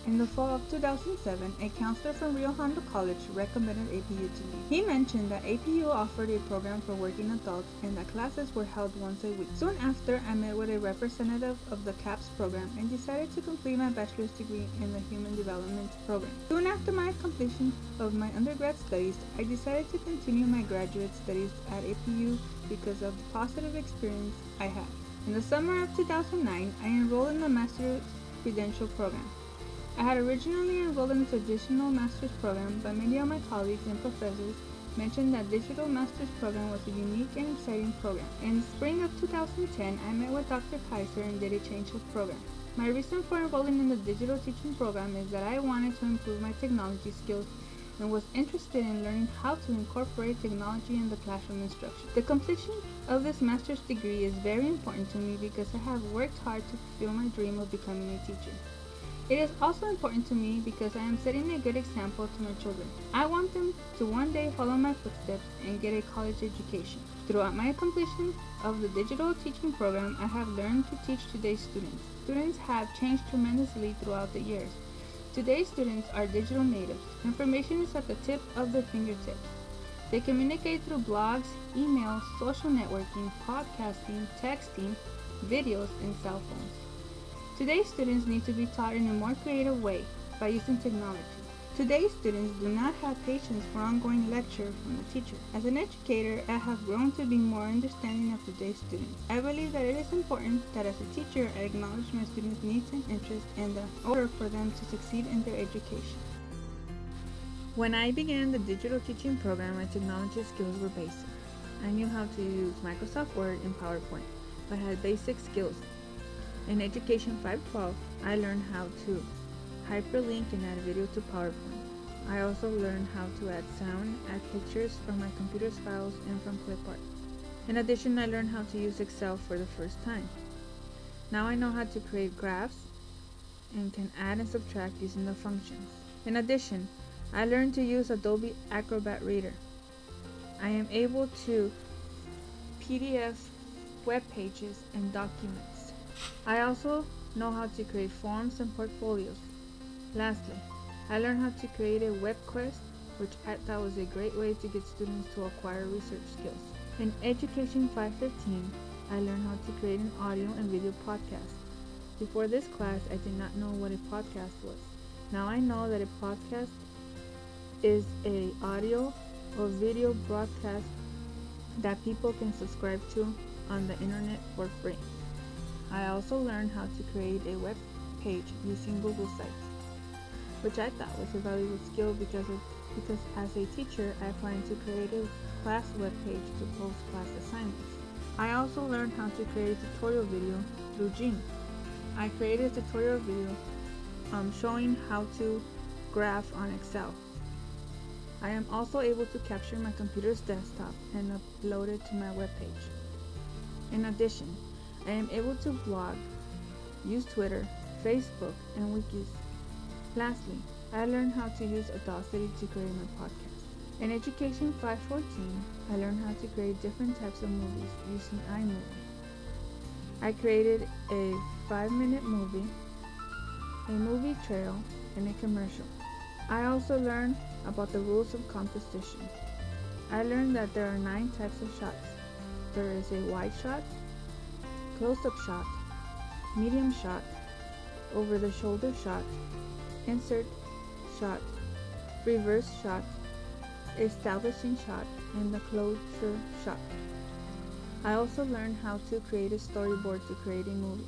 In the fall of 2007, a counselor from Rio Hondo College recommended APU to me. He mentioned that APU offered a program for working adults and that classes were held once a week. Soon after, I met with a representative of the CAPS program and decided to complete my bachelor's degree in the Human Development program. Soon after my completion of my undergrad studies, I decided to continue my graduate studies at APU because of the positive experience I had. In the summer of 2009, I enrolled in the Master's Credential program. I had originally enrolled in the traditional master's program, but many of my colleagues and professors mentioned that digital master's program was a unique and exciting program. In the spring of 2010, I met with Dr. Kaiser and did a change of program. My reason for enrolling in the digital teaching program is that I wanted to improve my technology skills and was interested in learning how to incorporate technology in the classroom instruction. The completion of this master's degree is very important to me because I have worked hard to fulfill my dream of becoming a teacher. It is also important to me because I am setting a good example to my children. I want them to one day follow my footsteps and get a college education. Throughout my completion of the digital teaching program, I have learned to teach today's students. Students have changed tremendously throughout the years. Today's students are digital natives. Information is at the tip of their fingertips. They communicate through blogs, emails, social networking, podcasting, texting, videos, and cell phones. Today's students need to be taught in a more creative way by using technology. Today's students do not have patience for ongoing lecture from the teacher. As an educator, I have grown to be more understanding of today's students. I believe that it is important that as a teacher, I acknowledge my students' needs and interests in order for them to succeed in their education. When I began the digital teaching program, my technology skills were basic. I knew how to use Microsoft Word and PowerPoint, but I had basic skills. In Education 512, I learned how to hyperlink and add video to PowerPoint. I also learned how to add sound, add pictures from my computer's files and from clipart. In addition, I learned how to use Excel for the first time. Now I know how to create graphs and can add and subtract using the functions. In addition, I learned to use Adobe Acrobat Reader. I am able to PDF web pages and documents. I also know how to create forms and portfolios. Lastly, I learned how to create a web quest, which I thought was a great way to get students to acquire research skills. In Education 515, I learned how to create an audio and video podcast. Before this class, I did not know what a podcast was. Now I know that a podcast is an audio or video broadcast that people can subscribe to on the internet for free. I also learned how to create a web page using Google Sites, which I thought was a valuable skill because as a teacher, I plan to create a class web page to post class assignments. I also learned how to create a tutorial video through Gene. I created a tutorial video showing how to graph on Excel. I am also able to capture my computer's desktop and upload it to my web page. In addition, I am able to blog, use Twitter, Facebook, and wikis. Lastly, I learned how to use Audacity to create my podcast. In Education 514, I learned how to create different types of movies using iMovie. I created a 5-minute movie, a movie trail, and a commercial. I also learned about the rules of composition. I learned that there are 9 types of shots. There is a wide shot, close-up shot, medium shot, over-the-shoulder shot, insert shot, reverse shot, establishing shot, and the closure shot. I also learned how to create a storyboard to create a movie.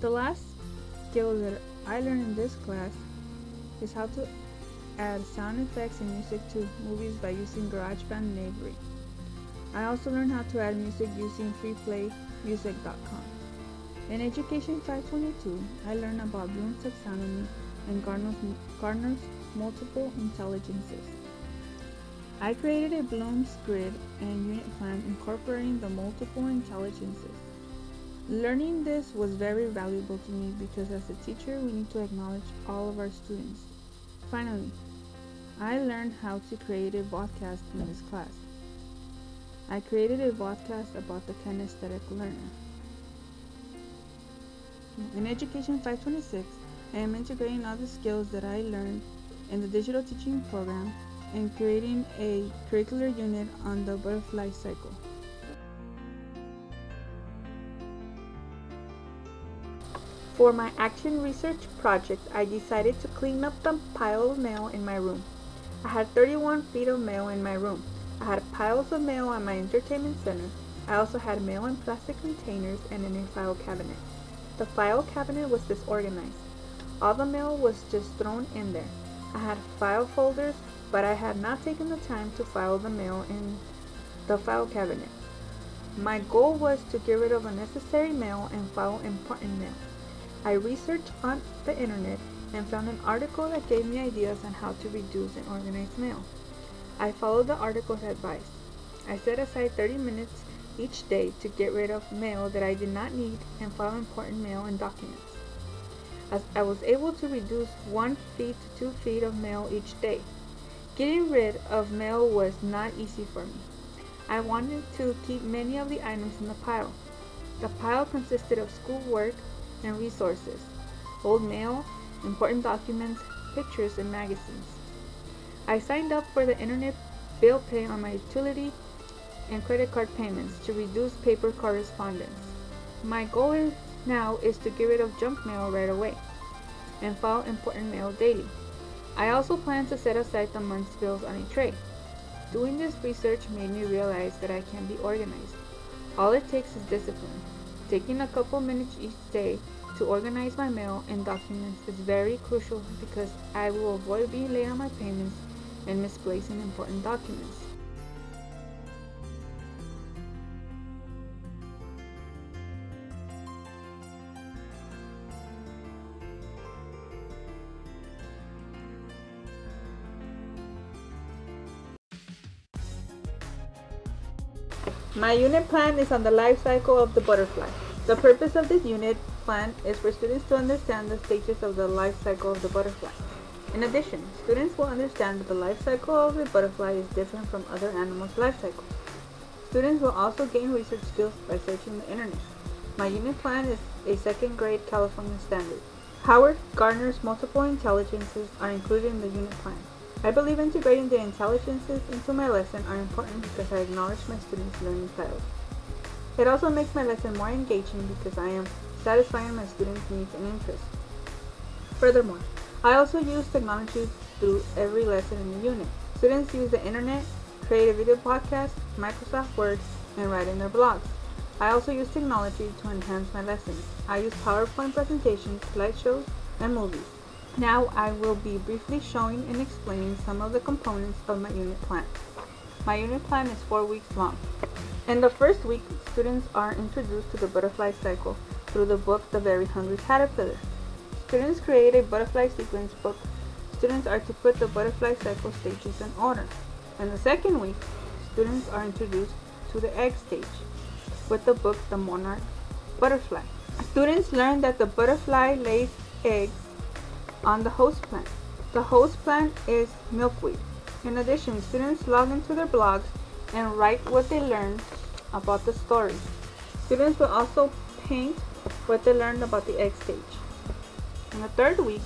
The last skill that I learned in this class is how to add sound effects and music to movies by using GarageBand and Avery. I also learned how to add music using freeplaymusic.com. In Education 522, I learned about Bloom's taxonomy and Gardner's multiple intelligences. I created a Bloom's grid and unit plan incorporating the multiple intelligences. Learning this was very valuable to me because as a teacher, we need to acknowledge all of our students. Finally, I learned how to create a podcast in this class. I created a podcast about the kinesthetic learner. In Education 526, I am integrating all the skills that I learned in the digital teaching program and creating a curricular unit on the butterfly cycle. For my action research project, I decided to clean up the pile of mail in my room. I had 31 feet of mail in my room. I had piles of mail at my entertainment center. I also had mail in plastic containers and in a file cabinet. The file cabinet was disorganized. All the mail was just thrown in there. I had file folders, but I had not taken the time to file the mail in the file cabinet. My goal was to get rid of unnecessary mail and file important mail. I researched on the internet and found an article that gave me ideas on how to reduce and organize mail. I followed the article's advice. I set aside 30 minutes each day to get rid of mail that I did not need and file important mail and documents. As I was able to reduce 1 feet to 2 feet of mail each day. Getting rid of mail was not easy for me. I wanted to keep many of the items in the pile. The pile consisted of schoolwork and resources, old mail, important documents, pictures, and magazines. I signed up for the internet bill pay on my utility and credit card payments to reduce paper correspondence. My goal now is to get rid of junk mail right away and file important mail daily. I also plan to set aside the month's bills on a tray. Doing this research made me realize that I can be organized. All it takes is discipline. Taking a couple minutes each day to organize my mail and documents is very crucial because I will avoid being late on my payments and misplacing important documents. My unit plan is on the life cycle of the butterfly. The purpose of this unit plan is for students to understand the stages of the life cycle of the butterfly. In addition, students will understand that the life cycle of the butterfly is different from other animals' life cycles. Students will also gain research skills by searching the internet. My unit plan is a second grade California standard. Howard Gardner's multiple intelligences are included in the unit plan. I believe integrating the intelligences into my lesson are important because I acknowledge my students' learning styles. It also makes my lesson more engaging because I am satisfying my students' needs and interests. Furthermore, I also use technology through every lesson in the unit. Students use the internet, create a video podcast, Microsoft Word, and write in their blogs. I also use technology to enhance my lessons. I use PowerPoint presentations, slideshows, and movies. Now I will be briefly showing and explaining some of the components of my unit plan. My unit plan is 4 weeks long. In the first week, students are introduced to the butterfly cycle through the book The Very Hungry Caterpillar. Students create a butterfly sequence book. Students are to put the butterfly cycle stages in order. In the second week, students are introduced to the egg stage with the book The Monarch Butterfly. Students learn that the butterfly lays eggs on the host plant. The host plant is milkweed. In addition, students log into their blogs and write what they learned about the story. Students will also paint what they learned about the egg stage. In the third week,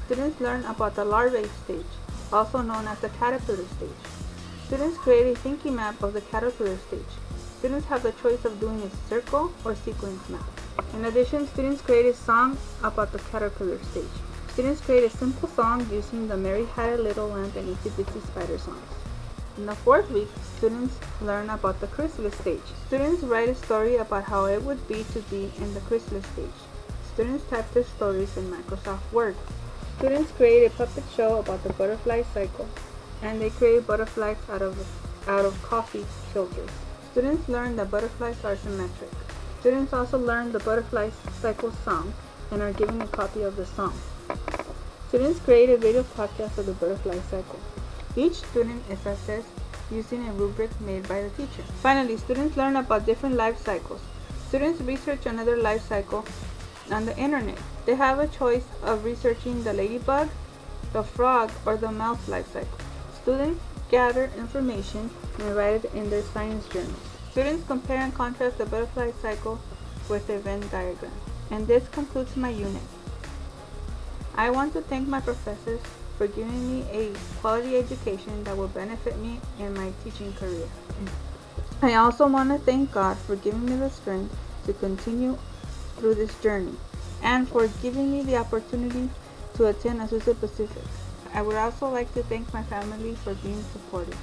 students learn about the larvae stage, also known as the caterpillar stage. Students create a thinking map of the caterpillar stage. Students have the choice of doing a circle or sequence map. In addition, students create a song about the caterpillar stage. Students create a simple song using the Mary Had a Little Lamb and Itsy Bitsy Spider songs. In the fourth week, students learn about the chrysalis stage. Students write a story about how it would be to be in the chrysalis stage. Students type their stories in Microsoft Word. Students create a puppet show about the butterfly cycle, and they create butterflies out of coffee filters. Students learn that butterflies are symmetric. Students also learn the butterfly cycle song and are given a copy of the song. Students create a video podcast of the butterfly cycle. Each student is assessed using a rubric made by the teacher. Finally, students learn about different life cycles. Students research another life cycle on the internet. They have a choice of researching the ladybug, the frog, or the mouse life cycle. Students gather information and write it in their science journals. Students compare and contrast the butterfly cycle with the Venn diagram. And this concludes my unit. I want to thank my professors for giving me a quality education that will benefit me in my teaching career. I also want to thank God for giving me the strength to continue through this journey and for giving me the opportunity to attend Azusa Pacific. I would also like to thank my family for being supportive.